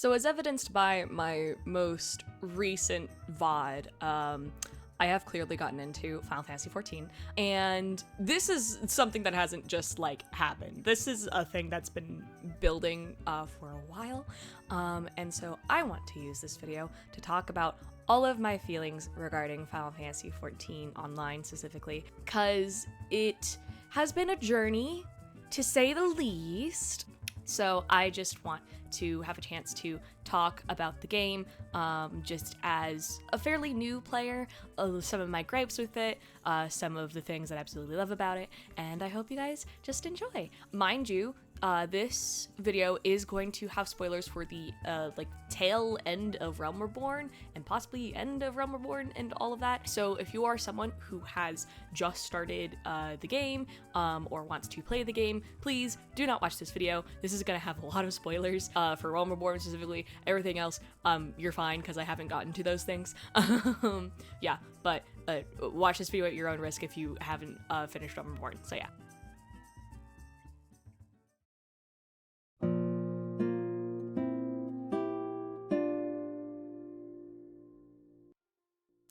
So as evidenced by my most recent VOD, I have clearly gotten into Final Fantasy XIV, and this is something that hasn't just, like, happened. This is a thing that's been building for a while, and so I want to use this video to talk about all of my feelings regarding Final Fantasy XIV Online specifically, because it has been a journey, to say the least. So I just want to have a chance to talk about the game, just as a fairly new player, some of my gripes with it, some of the things that I absolutely love about it, and I hope you guys just enjoy. Mind you, this video is going to have spoilers for the like tail end of Realm Reborn and possibly end of Realm Reborn and all of that. So if you are someone who has just started the game or wants to play the game, please do not watch this video. This is gonna have a lot of spoilers for Realm Reborn specifically. Everything else, you're fine because I haven't gotten to those things. Yeah, but watch this video at your own risk if you haven't finished Realm Reborn. So yeah.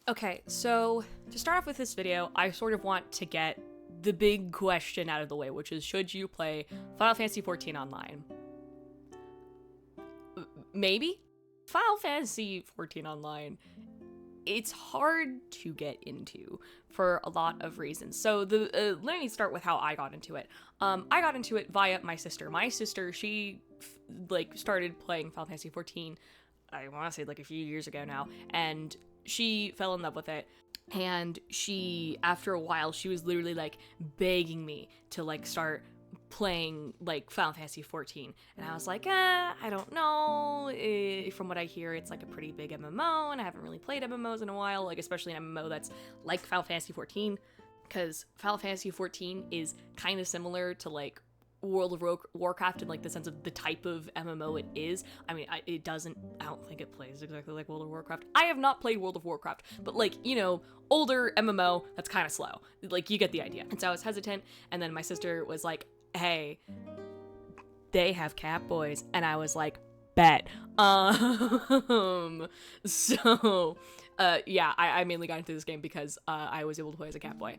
Okay, so to start off with this video, I sort of want to get the big question out of the way, which is, should you play Final Fantasy XIV Online? Maybe? Final Fantasy XIV Online, it's hard to get into for a lot of reasons. So let me start with how I got into it. I got into it via my sister. My sister, she started playing Final Fantasy XIV, I want to say like a few years ago now, and she fell in love with it, and she, after a while, she was literally like begging me to like start playing like Final Fantasy XIV, and I was like, I don't know. From what I hear, it's like a pretty big MMO, and I haven't really played MMOs in a while, like especially an MMO that's like Final Fantasy XIV, because Final Fantasy XIV is kind of similar to like World of Warcraft in like the sense of the type of MMO it is. I mean, I don't think it plays exactly like World of Warcraft. I have not played World of Warcraft, but like, you know, older MMO that's kind of slow. Like, you get the idea. And so I was hesitant, and then my sister was like, hey, they have Catboys, and I was like, bet. Yeah, I mainly got into this game because I was able to play as a Catboy.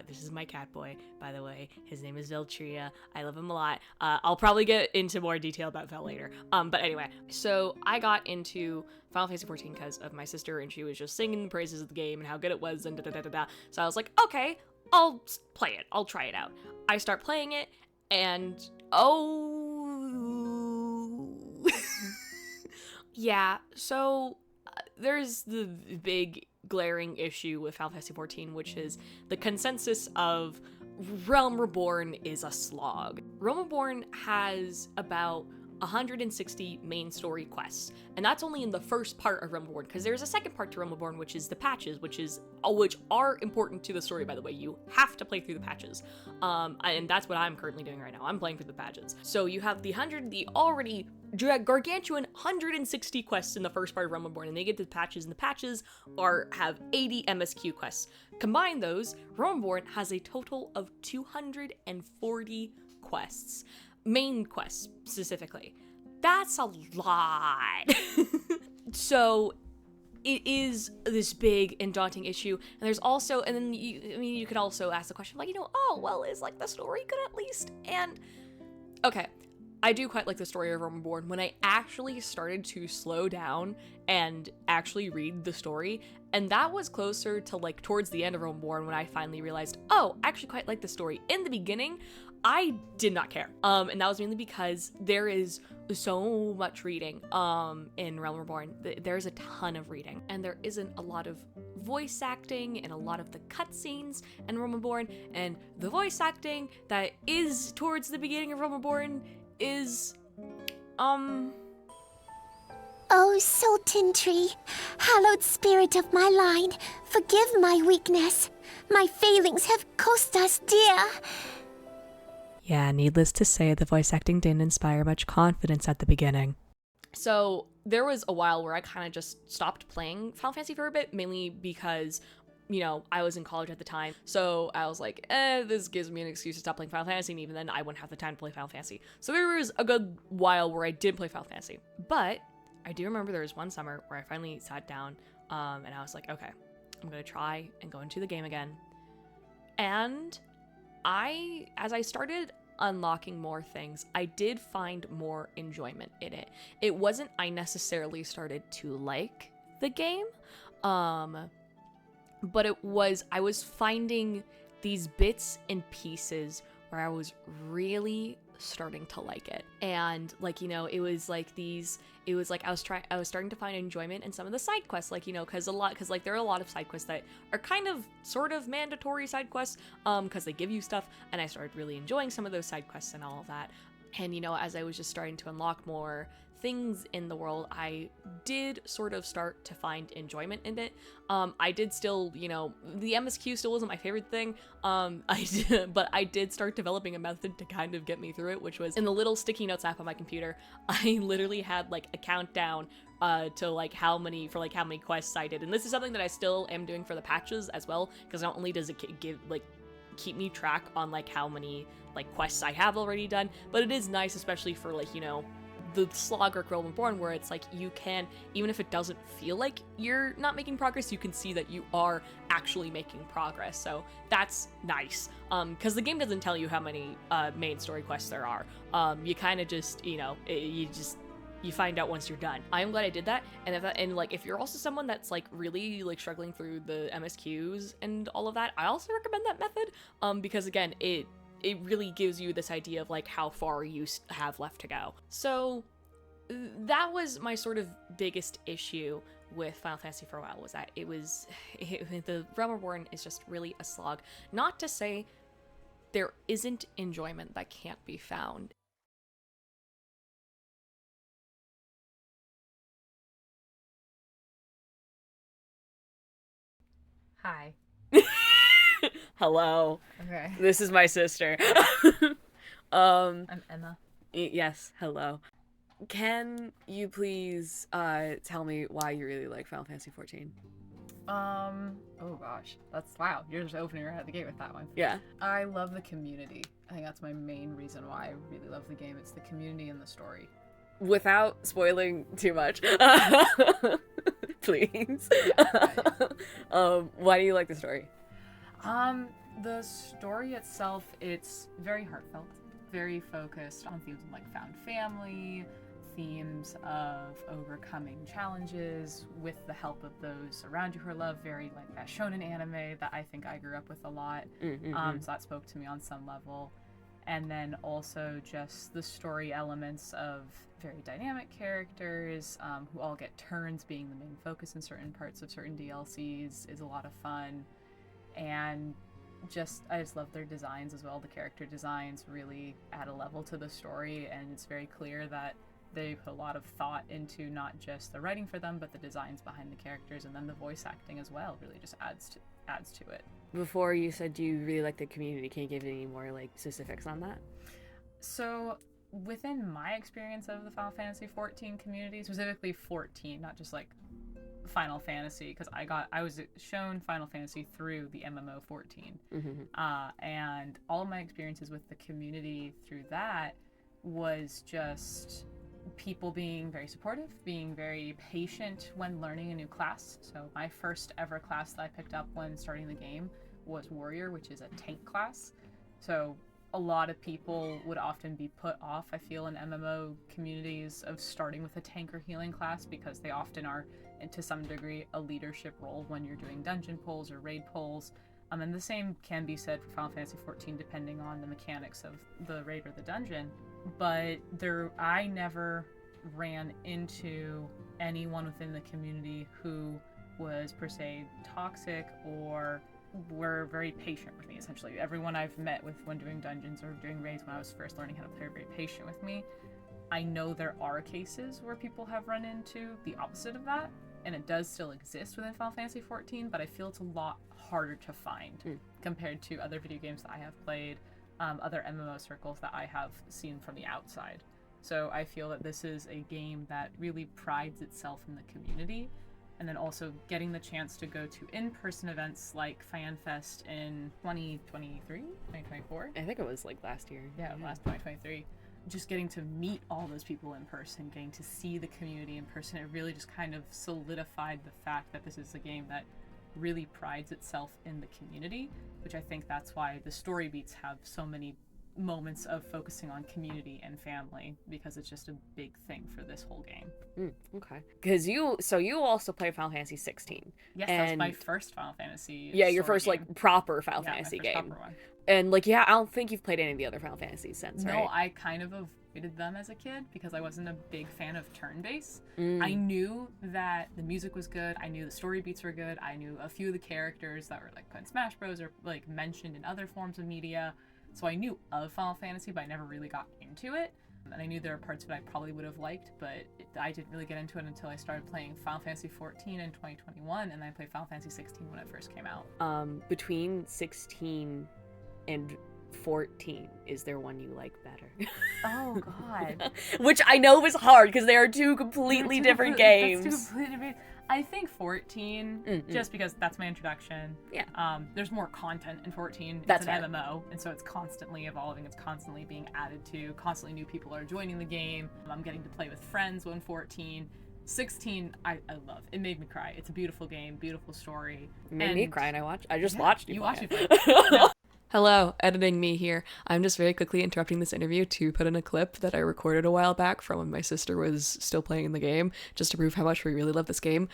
This is my Catboy, by the way. His name is Veltria. I love him a lot. I'll probably get into more detail about Vel later. But anyway, so I got into Final Fantasy XIV because of my sister, and she was just singing the praises of the game and how good it was, and da-da-da-da-da. So I was like, okay, I'll play it. I'll try it out. I start playing it, and yeah, so there's the big glaring issue with Final Fantasy XIV, which is the consensus of Realm Reborn is a slog. Realm Reborn has about 160 main story quests, and that's only in the first part of Realm Reborn, because there's a second part to Realm Reborn, which is the patches, which are important to the story, by the way. You have to play through the patches, and that's what I'm currently doing right now. I'm playing through the patches. So you have the already gargantuan 160 quests in the first part of Realm Reborn, and they get to the patches, and the patches have 80 MSQ quests. Combine those, Realm Reborn has a total of 240 quests. Main quests, specifically. That's a lot. So it is this big and daunting issue, and there's also, and then you could also ask the question, like, oh, well, is like the story good at least? And okay, I do quite like the story of Realm Reborn. When I actually started to slow down and actually read the story, and that was closer to like towards the end of Realm Reborn, when I finally realized, oh, I actually quite like the story. In the beginning, I did not care, and that was mainly because there is so much reading in Realm Reborn. There's a ton of reading, and there isn't a lot of voice acting and a lot of the cutscenes in Realm Reborn, and the voice acting that is towards the beginning of Realm Reborn is, Oh, Sultan Tree, hallowed spirit of my line, forgive my weakness. My failings have cost us dear. Yeah, needless to say, the voice acting didn't inspire much confidence at the beginning. So there was a while where I kind of just stopped playing Final Fantasy for a bit, mainly because, I was in college at the time. So I was like, this gives me an excuse to stop playing Final Fantasy, and even then I wouldn't have the time to play Final Fantasy. So there was a good while where I did play Final Fantasy. But I do remember there was one summer where I finally sat down and I was like, okay, I'm going to try and go into the game again. And as I started unlocking more things, I did find more enjoyment in it. It wasn't I necessarily started to like the game, but it was I was finding these bits and pieces where I was really starting to like it. And like, you know, it was like I was starting to find enjoyment in some of the side quests, like, you know, because like there are a lot of side quests that are kind of sort of mandatory side quests because they give you stuff, and I started really enjoying some of those side quests and all of that. And, you know, as I was just starting to unlock more things in the world, I did sort of start to find enjoyment in it. I did still, you know, the MSQ still wasn't my favorite thing, but I did start developing a method to kind of get me through it, which was in the little sticky notes app on my computer. I literally had like a countdown to like how many quests I did, and this is something that I still am doing for the patches as well, because not only does it keep me track on like how many like quests I have already done, but it is nice, especially for like, you know, the slog or A Realm Reborn, where it's like you can, even if it doesn't feel like you're not making progress, you can see that you are actually making progress. So that's nice, because the game doesn't tell you how many main story quests there are. You kind of just, you know, you find out once you're done. I am glad I did that, and if you're also someone that's like really like struggling through the MSQs and all of that, I also recommend that method, because again, it really gives you this idea of like how far you have left to go. So that was my sort of biggest issue with Final Fantasy for a while, was that the Realm Reborn is just really a slog. Not to say there isn't enjoyment that can't be found. Hi. Hello. Okay. This is my sister. I'm Emma. Yes, hello. Can you please tell me why you really like Final Fantasy XIV? Oh gosh. Wow, you're just opening right out the gate with that one. Yeah. I love the community. I think that's my main reason why I really love the game. It's the community and the story. Without spoiling too much, please. Yeah. Why do you like the story? The story itself, it's very heartfelt, very focused on themes of like found family, themes of overcoming challenges with the help of those around you who are loved, very like that shonen anime that I think I grew up with a lot. So that spoke to me on some level. And then also just the story elements of very dynamic characters who all get turns being the main focus in certain parts of certain DLCs is a lot of fun. And I just love their designs as well. The character designs really add a level to the story, and it's very clear that they put a lot of thought into not just the writing for them, but the designs behind the characters, and then the voice acting as well really just adds to it. Before you said you really like the community, can you give any more like specifics on that? So within my experience of the Final Fantasy XIV community, specifically 14, not just like Final Fantasy, because I was shown Final Fantasy through the MMO 14, and all of my experiences with the community through that was just people being very supportive, being very patient when learning a new class. So my first ever class that I picked up when starting the game was Warrior, which is a tank class. So a lot of people would often be put off, I feel, in MMO communities of starting with a tank or healing class, because they often are, and to some degree, a leadership role when you're doing dungeon pulls or raid pulls. And the same can be said for Final Fantasy XIV, depending on the mechanics of the raid or the dungeon. But I never ran into anyone within the community who was per se toxic or were very patient with me. Essentially, everyone I've met with when doing dungeons or doing raids when I was first learning how to play are very patient with me. I know there are cases where people have run into the opposite of that, and it does still exist within Final Fantasy XIV, but I feel it's a lot harder to find compared to other video games that I have played, other MMO circles that I have seen from the outside. So I feel that this is a game that really prides itself in the community, and then also getting the chance to go to in-person events like FanFest in 2023, 2024. I think it was like last year. Yeah, last 2023. just getting to meet all those people in person, getting to see the community in person, it really just kind of solidified the fact that this is a game that really prides itself in the community, which I think that's why the story beats have so many moments of focusing on community and family, because it's just a big thing for this whole game. Okay. Because you also play Final Fantasy 16. Yes, that was my first Final Fantasy. Yeah, your first game. like proper Final Fantasy my first game. Proper one. And like, yeah, I don't think you've played any of the other Final Fantasies since, right? No, I kind of avoided them as a kid because I wasn't a big fan of turn-based. I knew that the music was good. I knew the story beats were good. I knew a few of the characters that were like put in Smash Bros. Or like mentioned in other forms of media. So I knew of Final Fantasy, but I never really got into it. And I knew there were parts of it I probably would have liked, but I didn't really get into it until I started playing Final Fantasy 14 in 2021, and then I played Final Fantasy 16 when it first came out. Between 16 and 14, is there one you like better? Oh, God. Which I know is hard, because they are two completely different games. I think 14, just because that's my introduction. Yeah. There's more content in 14. That's it's an fair. MMO, and so it's constantly evolving. It's constantly being added to. Constantly new people are joining the game. I'm getting to play with friends when 14. 16, I love. It made me cry. It's a beautiful game, beautiful story. It made me cry, and I just watched you play watched it. me play it. No. Hello, editing me here. I'm just very quickly interrupting this interview to put in a clip that I recorded a while back from when my sister was still playing the game, just to prove how much we really love this game.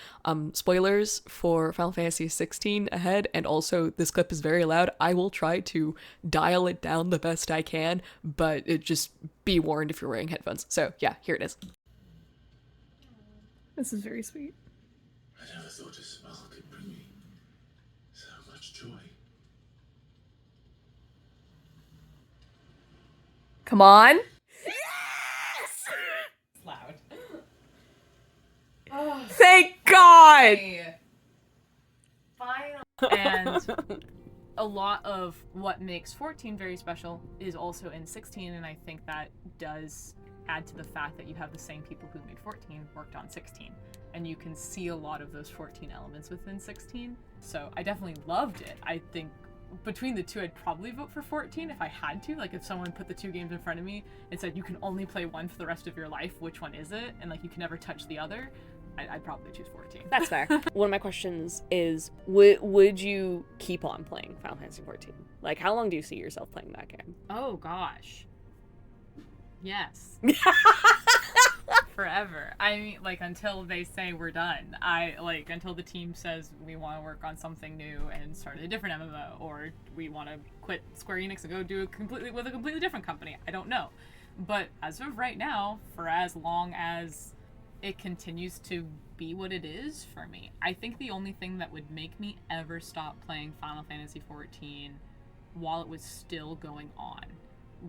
Spoilers for Final Fantasy 16 ahead, and also this clip is very loud. I will try to dial it down the best I can, but just be warned if you're wearing headphones. So yeah, here it is. This is very sweet. I never thought a smell could bring me so much joy. Come on. It's loud. Thank God! And a lot of what makes 14 very special is also in 16, and I think that does add to the fact that you have the same people who made 14 worked on 16, and you can see a lot of those 14 elements within 16. So I definitely loved it. I think between the two, I'd probably vote for 14 if I had to. Like, if someone put the two games in front of me and said you can only play one for the rest of your life, which one is it? And like, you can never touch the other, I'd probably choose 14. That's fair. One of my questions is, would you keep on playing Final Fantasy 14? Like, how long do you see yourself playing that game? Oh gosh. Yes. Forever. I mean, like, until they say we're done. Until the team says we want to work on something new and start a different MMO, or we want to quit Square Enix and go do a completely different company. I don't know. But as of right now, for as long as it continues to be what it is for me, I think the only thing that would make me ever stop playing Final Fantasy XIV while it was still going on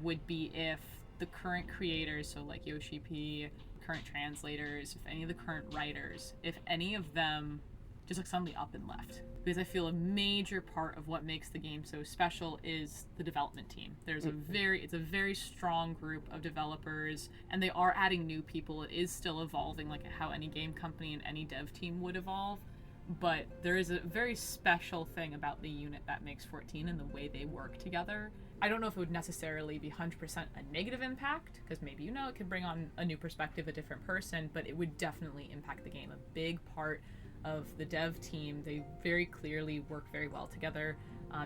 would be if the current creators, so like Yoshi P, current translators, if any of the current writers, if any of them just like suddenly up and left. Because I feel a major part of what makes the game so special is the development team. There's it's a very strong group of developers, and they are adding new people. It is still evolving, like how any game company and any dev team would evolve. But there is a very special thing about the unit that makes 14 and the way they work together. I don't know if it would necessarily be 100% a negative impact, because maybe, it could bring on a new perspective, a different person, but it would definitely impact the game. A big part of the dev team, they very clearly work very well together.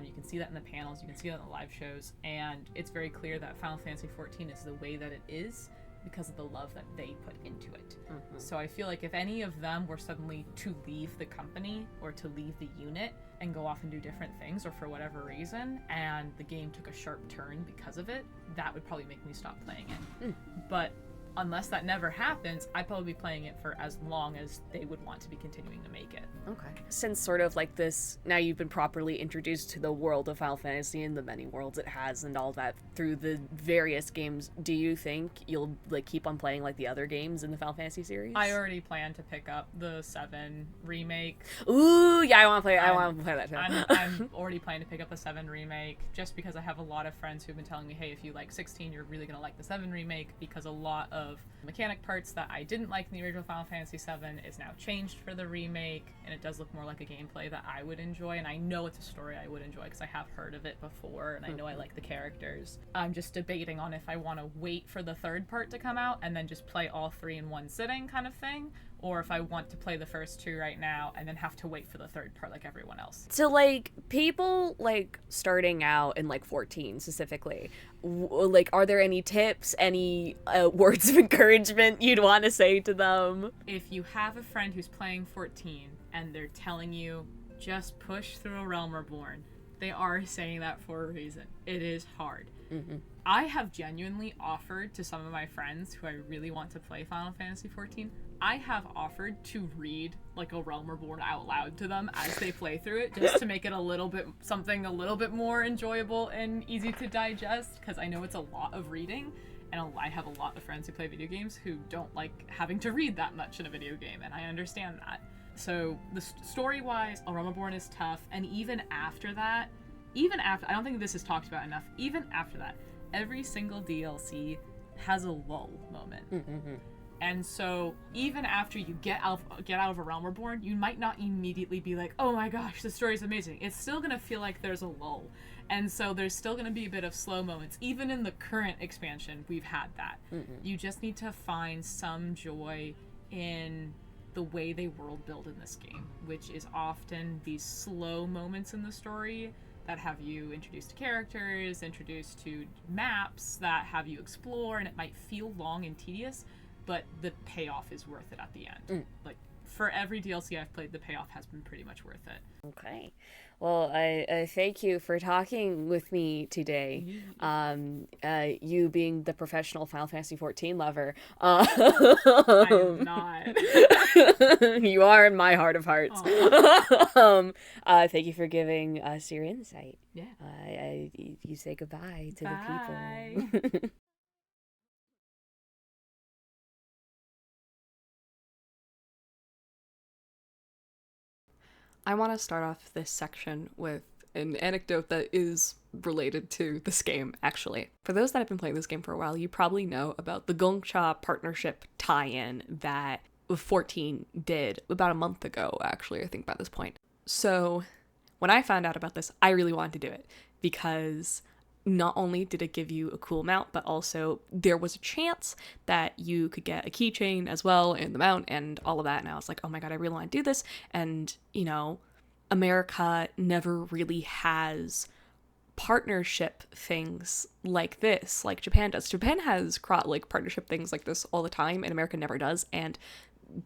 You can see that in the panels, you can see that in the live shows, and it's very clear that Final Fantasy XIV is the way that it is because of the love that they put into it. So I feel like if any of them were suddenly to leave the company or to leave the unit and go off and do different things, or for whatever reason, and the game took a sharp turn because of it, that would probably make me stop playing it. But unless that never happens, I'd probably be playing it for as long as they would want to be continuing to make it. Okay. Since sort of like this, now you've been properly introduced to the world of Final Fantasy and the many worlds it has and all that through the various games, do you think you'll like keep on playing like the other games in the Final Fantasy series? I already plan to pick up the 7 remake. Ooh, yeah, I want to play that too. I'm already planning to pick up the 7 remake just because I have a lot of friends who've been telling me, hey, if you like 16, you're really going to like the 7 remake, because a lot of of mechanic parts that I didn't like in the original Final Fantasy VII is now changed for the remake, and it does look more like a gameplay that I would enjoy, and I know it's a story I would enjoy because I have heard of it before, and I know I like the characters. I'm just debating on if I want to wait for the third part to come out and then just play all three in one sitting kind of thing, or if I want to play the first two right now and then have to wait for the third part like everyone else. So, like, people, like, starting out in, like, 14 specifically, like, are there any tips, any words of encouragement you'd want to say to them? If you have a friend who's playing 14 and they're telling you, just push through A Realm Reborn, they are saying that for a reason. It is hard. Mm-hmm. I have genuinely offered to some of my friends who I really want to play Final Fantasy XIV, I have offered to read like A Realm Reborn out loud to them as they play through it, just to make it something a little bit more enjoyable and easy to digest, because I know it's a lot of reading, and I have a lot of friends who play video games who don't like having to read that much in a video game, and I understand that. So the story-wise, A Realm Reborn is tough, and even after that, I don't think this is talked about enough, even after that, every single DLC has a lull moment. Mm-hmm. And so even after you get out of A Realm Reborn, you might not immediately be like, oh my gosh, the story's amazing. It's still going to feel like there's a lull. And so there's still going to be a bit of slow moments. Even in the current expansion, we've had that. Mm-hmm. You just need to find some joy in the way they world build in this game, which is often these slow moments in the story that have you introduced to characters, introduced to maps that have you explore, and it might feel long and tedious, but the payoff is worth it at the end. Like, for every DLC I've played, the payoff has been pretty much worth it. Okay. Well, I thank you for talking with me today. You being the professional Final Fantasy XIV lover. I am not. You are in my heart of hearts. Thank you for giving us your insight. Yeah. You say goodbye to Bye. the people. I want to start off this section with an anecdote that is related to this game, actually. For those that have been playing this game for a while, you probably know about the Gongcha partnership tie-in that 14 did about a month ago, actually, I think by this point. So when I found out about this, I really wanted to do it because not only did it give you a cool mount, but also there was a chance that you could get a keychain as well in the mount and all of that. And I was like, oh my god, I really want to do this. And, you know, America never really has partnership things like this, like Japan does. Japan has partnership things like this all the time, and America never does. And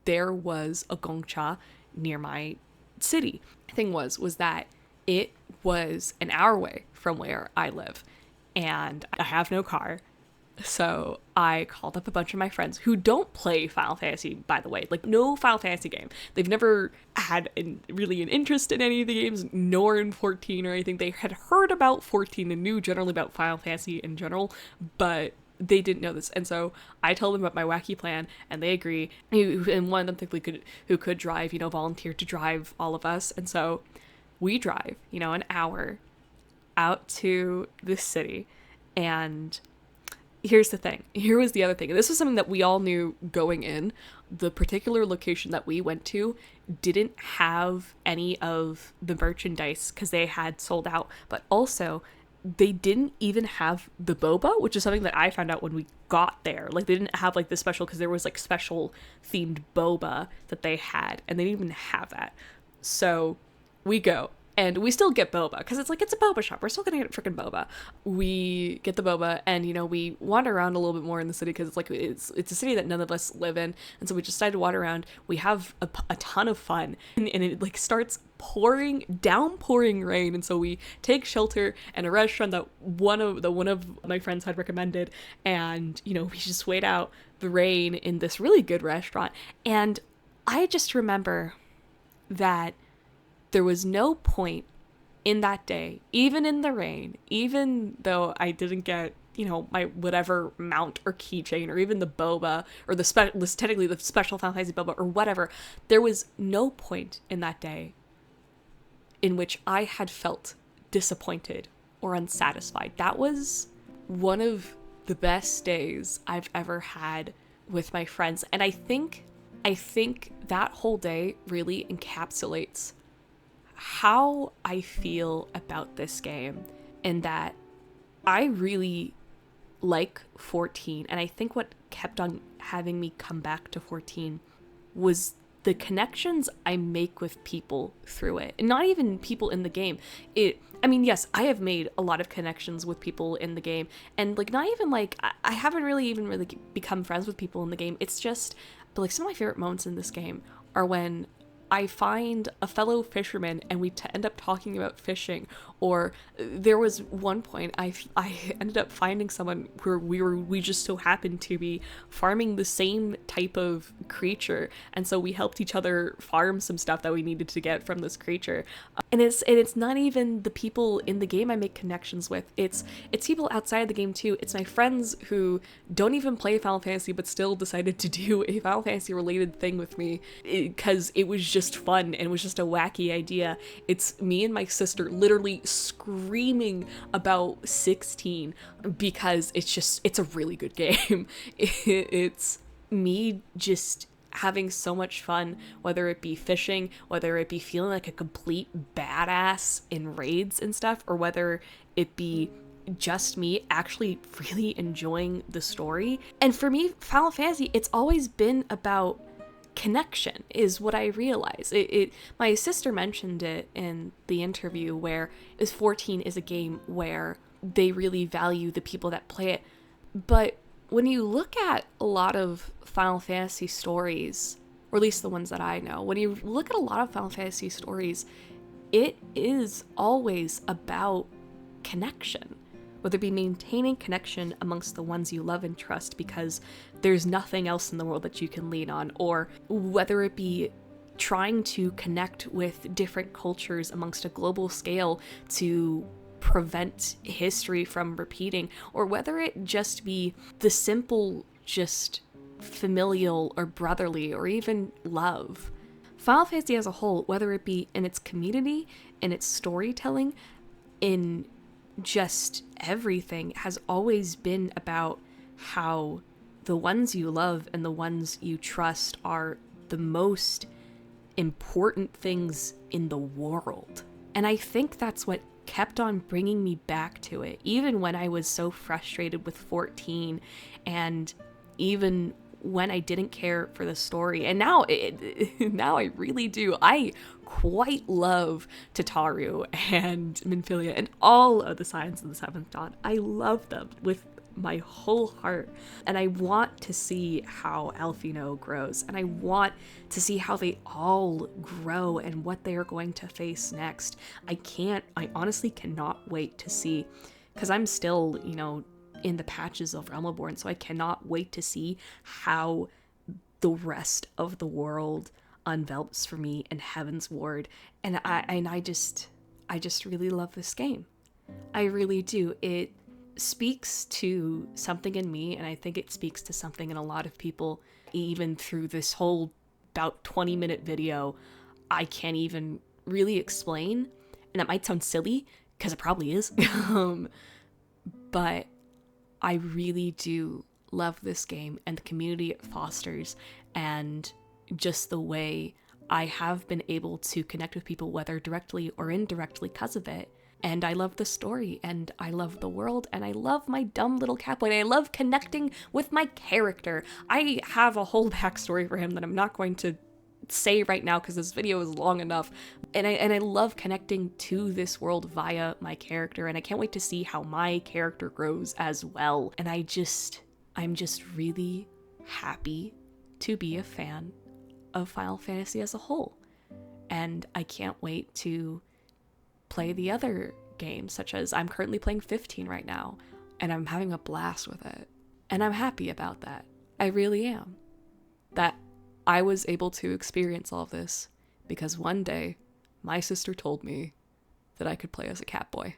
there was a Gongcha near my city. The thing was that it was an hour away from where I live, and I have no car. So I called up a bunch of my friends who don't play Final Fantasy, by the way, like no Final Fantasy game. They've never had really an interest in any of the games, nor in 14 or anything. They had heard about 14 and knew generally about Final Fantasy in general, but they didn't know this. And so I told them about my wacky plan, and they agree. And one of them who could drive, volunteered to drive all of us. And so we drive, an hour out to this city. And here's the thing. Here was the other thing. And this was something that we all knew going in. The particular location that we went to didn't have any of the merchandise because they had sold out. But also, they didn't even have the boba, which is something that I found out when we got there. Like, they didn't have, the special, because there was, special themed boba that they had. And they didn't even have that. So we go. And we still get boba, because it's a boba shop. We're still gonna get freaking boba. We get the boba, and, we wander around a little bit more in the city, because it's a city that none of us live in. And so we just decided to wander around. We have a ton of fun. And it, starts downpouring rain. And so we take shelter in a restaurant that one of my friends had recommended. And, we just wait out the rain in this really good restaurant. And I just remember that there was no point in that day, even in the rain, even though I didn't get, my whatever mount or keychain or even the boba or technically the special Final Fantasy boba or whatever, there was no point in that day in which I had felt disappointed or unsatisfied. That was one of the best days I've ever had with my friends. And I think that whole day really encapsulates how I feel about this game, and that I really like 14. And I think what kept on having me come back to 14 was the connections I make with people through it. And not even people in the game. I mean, yes, I have made a lot of connections with people in the game. And like, not even like, I haven't really become friends with people in the game. It's just, but like, some of my favorite moments in this game are when I find a fellow fisherman and we end up talking about fishing. Or there was one point I ended up finding someone where we just so happened to be farming the same type of creature, and so we helped each other farm some stuff that we needed to get from this creature. And it's not even the people in the game I make connections with. It's people outside the game too. It's my friends who don't even play Final Fantasy but still decided to do a Final Fantasy related thing with me because it was just fun and it was just a wacky idea. It's me and my sister literally screaming about 16 because it's a really good game. It's me just having so much fun, whether it be fishing, whether it be feeling like a complete badass in raids and stuff, or whether it be just me actually really enjoying the story. And for me, Final Fantasy, it's always been about connection, is what I realize. My sister mentioned it in the interview, where 14 is a game where they really value the people that play it. But when you look at a lot of Final Fantasy stories, or at least the ones that I know, when you look at a lot of Final Fantasy stories, it is always about connection. Whether it be maintaining connection amongst the ones you love and trust because there's nothing else in the world that you can lean on, or whether it be trying to connect with different cultures amongst a global scale to prevent history from repeating, or whether it just be the simple, just familial or brotherly or even love. Final Fantasy as a whole, whether it be in its community, in its storytelling, in just everything, has always been about how the ones you love and the ones you trust are the most important things in the world. And I think that's what kept on bringing me back to it, even when I was so frustrated with 14, and even when I didn't care for the story. And now now I really do. I quite love Tataru and Minfilia and all of the Signs of the Seventh Dawn. I love them with my whole heart, and I want to see how Alphino grows, and I want to see how they all grow and what they are going to face next. I honestly cannot wait to see, because I'm still, in the patches of Realm Reborn, so I cannot wait to see how the rest of the world envelops for me in Heaven's Ward. And I just really love this game. I really do. It speaks to something in me, and I think it speaks to something in a lot of people. Even through this whole about 20-minute video, I can't even really explain, and that might sound silly because it probably is. But I really do love this game and the community it fosters, and just the way I have been able to connect with people, whether directly or indirectly, because of it. And I love the story, and I love the world, and I love my dumb little Catboy, and I love connecting with my character. I have a whole backstory for him that I'm not going to say right now because this video is long enough. And I love connecting to this world via my character, and I can't wait to see how my character grows as well. And I'm just really happy to be a fan of Final Fantasy as a whole. And I can't wait to play the other games, such as I'm currently playing 15 right now, and I'm having a blast with it. And I'm happy about that. I really am. That I was able to experience all this because one day my sister told me that I could play as a Catboy.